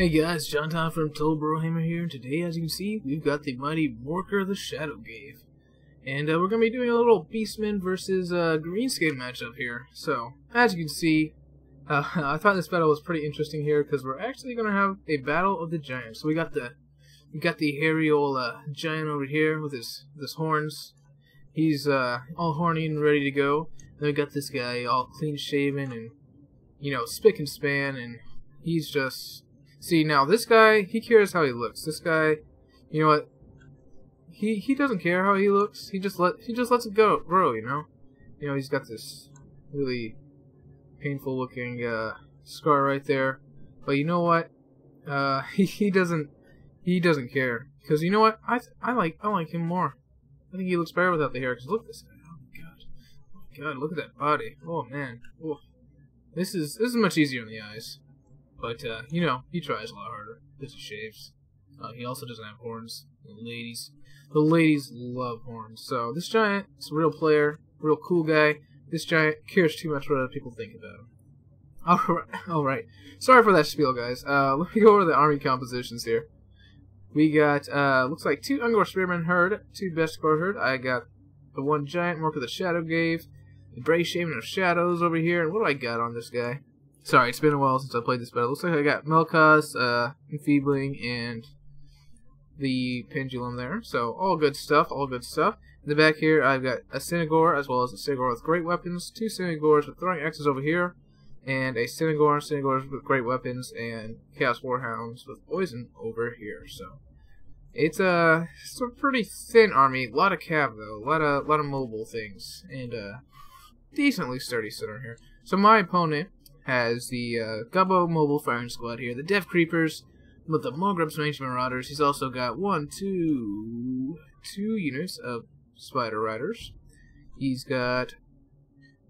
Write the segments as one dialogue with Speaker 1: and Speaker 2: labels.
Speaker 1: Hey guys, John Tom from Brohammer here, and today, as you can see, we've got the mighty Morker the Shadowgrave. And we're going to be doing a little Beastmen versus Greenskin matchup here. So, as you can see, I thought this battle was pretty interesting here, because we're actually going to have a battle of the giants. So we got the hairy old giant over here with his horns. He's all horny and ready to go. Then we got this guy all clean shaven and, you know, spick and span, and he's just... See, now this guy, he cares how he looks. This guy, you know what? He doesn't care how he looks. He just lets it grow, you know? You know, he's got this really painful looking scar right there. But you know what? He doesn't care. Because you know what? I like him more. I think he looks better without the hair. Cause look at this guy. Oh my god. Oh my god, look at that body. Oh man. Oh. This is much easier in the eyes. But, you know, he tries a lot harder because he shaves. He also doesn't have horns. The ladies love horns. So, this giant is a real player, real cool guy. This giant cares too much what other people think about him. Alright. Sorry for that spiel, guys. Let me go over the army compositions here. We got, looks like 2 Ungor Spearmen herd, 2 Bestkor herd. I got the 1 giant, Morker the Shadowgrave, the Bray Shaman of Shadows over here. And what do I got on this guy? Sorry, it's been a while since I played this battle. Looks like I got Melkos, Enfeebling, and the Pendulum there. So, all good stuff, all good stuff. In the back here, I've got a Synagore, as well as a Synagore with great weapons, 2 Synagores with throwing axes over here, and a Synagores with great weapons, and Chaos Warhounds with poison over here. So, it's a pretty thin army. A lot of cav, though. A lot of mobile things. And decently sturdy center here. So, my opponent has the Gubbo Mobile Firing Squad here, the Dev Creepers with the Mogrub's Mange Marauders. He's also got 2 units of Spider Riders. He's got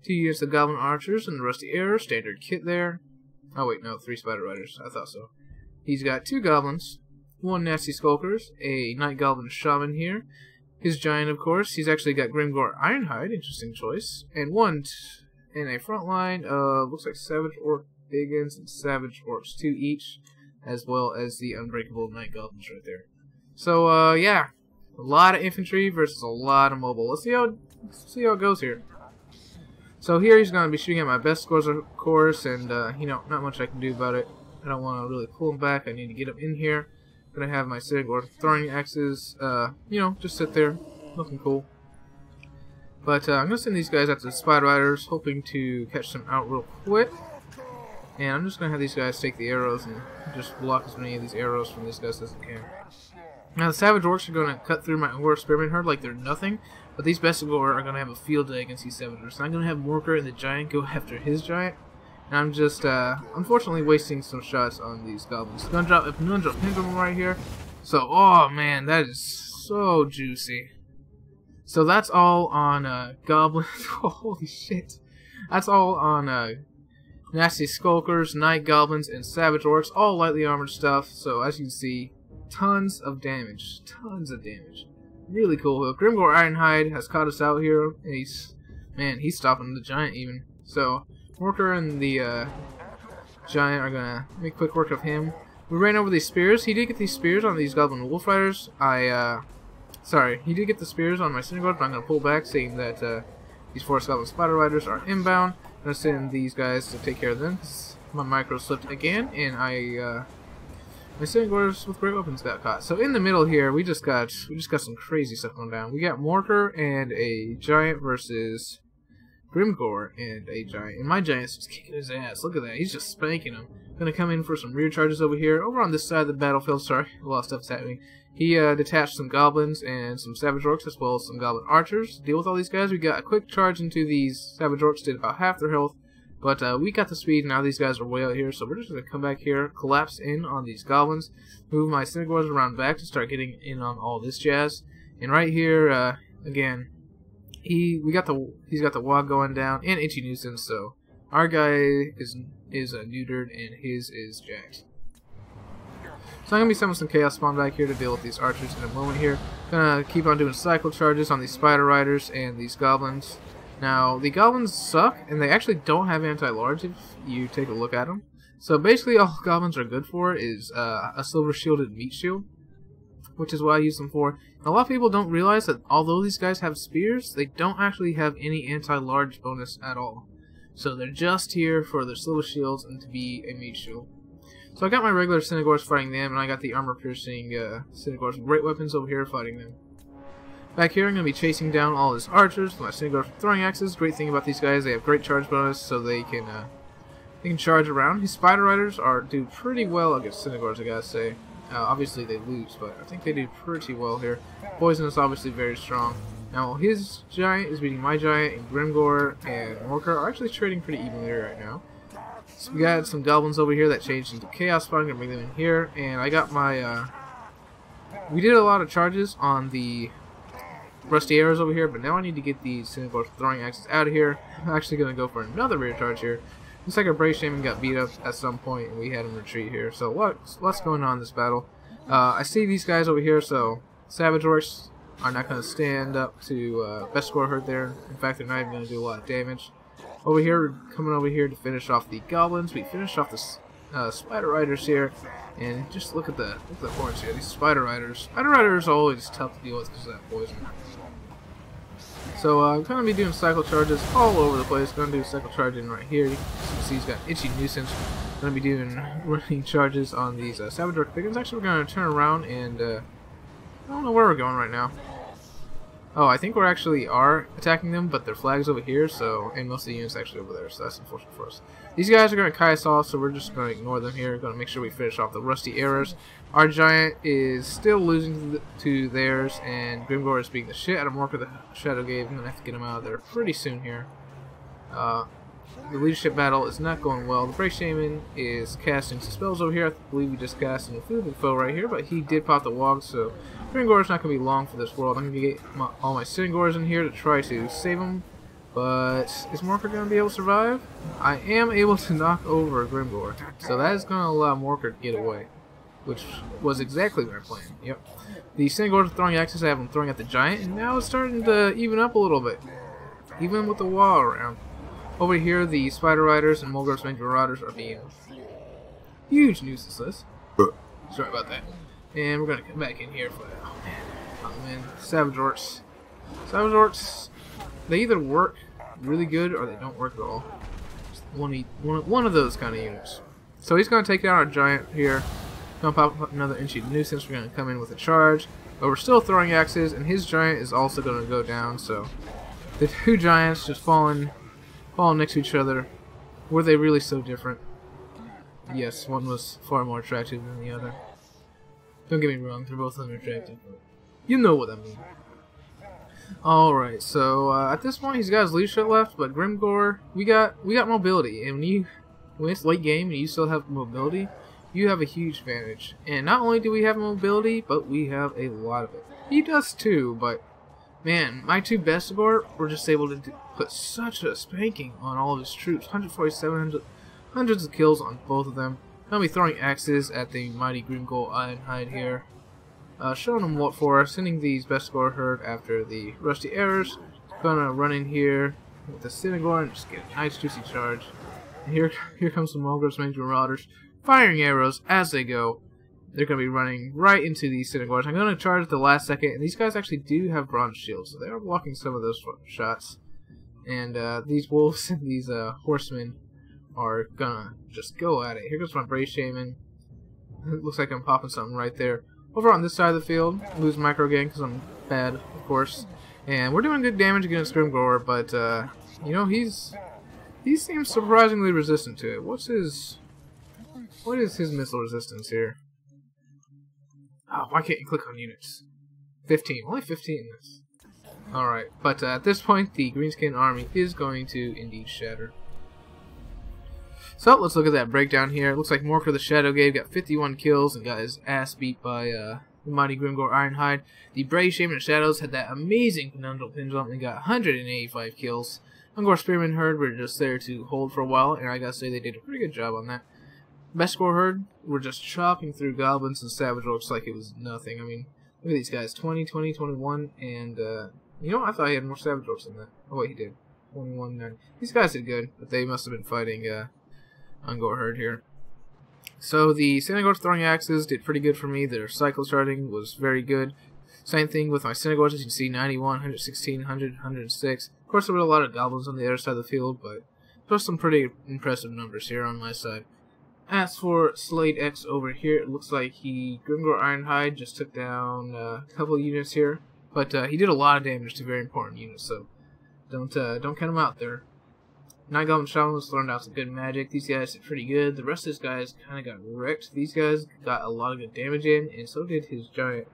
Speaker 1: 2 units of Goblin Archers and the Rusty Arrow, standard kit there. Oh wait, no, 3 Spider Riders, I thought so. He's got 2 Goblins, 1 Nasty Skulkers, a Night Goblin Shaman here, his Giant of course. He's actually got Grimgore Ironhide, interesting choice, and 1 in a front line of, looks like Savage Orc Biggins and Savage Orcs 2 each, as well as the Unbreakable Night Goblins right there. So, yeah, a lot of infantry versus a lot of mobile. Let's see how it goes here. So here he's going to be shooting at my best scores, of course, and, you know, not much I can do about it. I don't want to really pull him back. I need to get him in here. I'm going to have my Synagore throwing axes, you know, just sit there, looking cool. But I'm going to send these guys out to the Spider Riders, hoping to catch them out real quick. And I'm just going to have these guys take the arrows and just block as many of these arrows from these guys as I can. Now the Savage Orcs are going to cut through my Ungor Spearman herd like they're nothing. But these Bestigor are going to have a field day against these Savagers. So I'm going to have Morker and the Giant go after his Giant. And I'm just, unfortunately, wasting some shots on these Goblins. I'm going to drop a Pendulum right here. So, oh man, that is so juicy. So that's all on Goblins. Holy shit. That's all on Nasty Skulkers, Night Goblins, and Savage Orcs. All lightly armored stuff. So as you can see, tons of damage. Tons of damage. Really cool. Grimgore Ironhide has caught us out here. And he's stopping the Giant even. So Morker and the Giant are gonna make quick work of him. We ran over these spears. He did get these spears on these Goblin Wolf Riders. Sorry, he did get the spears on my Synagore, but I'm going to pull back, saying that these 4 Goblin Spider Riders are inbound. I'm going to send these guys to take care of them. My micro slipped again, and my Synagores with great weapons got caught. So in the middle here, we just got some crazy stuff going down. We got Morker and a Giant versus Grimgore and a Giant. And my Giant's just kicking his ass. Look at that. He's just spanking him. Gonna come in for some rear charges over here. Over on this side of the battlefield, sorry, a lot of stuff's happening. He detached some Goblins and some Savage Orcs, as well as some Goblin Archers. To deal with all these guys, we got a quick charge into these Savage Orcs, did about half their health. But we got the speed, now these guys are way out here, so we're just gonna come back here, collapse in on these Goblins, move my Synagores around back to start getting in on all this jazz. And right here, again, he's got the wog going down and itchy nuisance, so our guy is neutered and his is jacked. So I'm going to be sending some Chaos Spawn back here to deal with these Archers in a moment here. Gonna keep on doing cycle charges on these Spider Riders and these Goblins. Now, the Goblins suck, and they actually don't have anti-large if you take a look at them. So basically all goblins are good for is a silver shielded meat shield, which is what I use them for. And a lot of people don't realize that although these guys have spears, they don't actually have any anti-large bonus at all. So they're just here for their silver shields and to be a meat shield. So I got my regular Synagors fighting them, and I got the armor-piercing Synagors with great weapons over here fighting them. Back here I'm going to be chasing down all his archers with my Synagors with throwing axes. Great thing about these guys, they have great charge bonus, so they can charge around. His Spider Riders do pretty well against Synagors, I gotta say. Obviously they lose, but I think they do pretty well here. Poison is obviously very strong. Now his giant is beating my giant, and Grimgor and Morker are actually trading pretty evenly right now. So we got some goblins over here that changed into Chaos Spawn. I'm gonna bring them in here, and I got my we did a lot of charges on the rusty arrows over here, but now I need to get these Synagors throwing axes out of here. I'm actually gonna go for another rear charge here. Looks like our Brave Shaman got beat up at some point, and we had him retreat here. So what's going on in this battle? I see these guys over here, so Savage Orcs are not going to stand up to Best Score Herd there. In fact, they're not even going to do a lot of damage. Over here, coming over here to finish off the Goblins. We finished off the Spider Riders here, and just look at the horns here. These Spider Riders. Spider Riders are always tough to deal with because of that poison. So I'm going to be doing cycle charges all over the place. Going to do cycle charging right here. You can see he's got Itchy Nuisance. Going to be doing running charges on these Savage Orc Pickens. Actually, we're going to turn around and I don't know where we're going right now. Oh, I think we're actually attacking them, but their flag's over here, so, and most of the units actually over there, so that's unfortunate for us. These guys are going to kite us off, so we're just going to ignore them here. Going to make sure we finish off the rusty arrows. Our giant is still losing to theirs, and Grimgor is beating the shit out of Morker the Shadow Gave. I'm going to have to get him out of there pretty soon here. The leadership battle is not going well. The Brave Shaman is casting some spells over here. I believe we just cast an Influted Foe right here, but he did pop the Wog, so Grimgor is not going to be long for this world. I'm going to get all my Synagors in here to try to save him, but is Morker going to be able to survive? I am able to knock over Grimgor, so that is going to allow Morker to get away, which was exactly my plan. Yep. The Synagors are throwing axes, I have them throwing at the giant, and now it's starting to even up a little bit, even with the wall around. Over here, the Spider Riders and Mulgor's Mage Marauders are being huge nuisances. Sorry about that. And we're going to come back in here for that. Oh man. Savage Orcs. Savage Orcs, they either work really good or they don't work at all. Just one of those kind of units. So he's going to take down our giant here. Going to pop up another Inchy Nuisance. We're going to come in with a charge. But we're still throwing axes, and his giant is also going to go down. So the two giants just falling next to each other. Were they really so different? Yes, one was far more attractive than the other. Don't get me wrong, they're both unattractive, but you know what I mean. Alright, so at this point he's got his leadership left, but Grimgor, we got mobility, and when it's late game and you still have mobility, you have a huge advantage. And not only do we have mobility, but we have a lot of it. He does too, but man, my two Bestigor were just able to put such a spanking on all of his troops. 147, hundreds of kills on both of them. I'll be throwing axes at the mighty Grimgor Ironhide here. Showing them what for, sending these Bestigor herd after the rusty arrows. Gonna run in here with the Synagor and just get a nice juicy charge. And here comes some Mulgor's Mage Marauders, firing arrows as they go. They're going to be running right into these Synagors. I'm going to charge at the last second, and these guys actually do have bronze shields, so they are blocking some of those shots. And these wolves and these horsemen are going to just go at it. Here goes my Brave Shaman. It looks like I'm popping something right there. Over on this side of the field, lose micro again because I'm bad, of course. And we're doing good damage against Grimgor, but you know, he seems surprisingly resistant to it. What is his missile resistance here? Oh, why can't you click on units? 15. Only 15 in this. Alright, but at this point, the Greenskin army is going to indeed shatter. So, let's look at that breakdown here. It looks like Morker the Shadow Gave got 51 kills and got his ass beat by the mighty Grimgor Ironhide. The Brave Shaman of Shadows had that amazing Penundral Pendulum and got 185 kills. Ungor Spearman Herd were just there to hold for a while, and I gotta say they did a pretty good job on that. Bestigor Herd were just chopping through goblins and savage orcs like it was nothing. I mean, look at these guys, 20, 20, 21, and, you know, I thought he had more savage orcs than that. Oh, wait, he did. 21, 9. These guys did good, but they must have been fighting, Ungor Herd here. So the Synagogue throwing axes did pretty good for me. Their cycle charting was very good. Same thing with my Synagogues, as you can see, 91, 116, 100, 106. Of course, there were a lot of goblins on the other side of the field, but there's some pretty impressive numbers here on my side. As for Slade X over here, it looks like Grimgor Ironhide just took down a couple of units here, but he did a lot of damage to very important units, so don't count him out there. Night Goblin Shamans learned out some good magic. These guys did pretty good. The rest of these guys kind of got wrecked. These guys got a lot of good damage in, and so did his giant.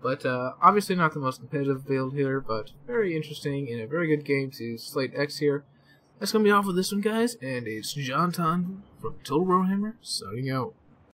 Speaker 1: But obviously not the most competitive build here, but very interesting and a very good game to Slate X here. That's going to be all for this one, guys, and it's John Ton from Total Warhammer, signing out.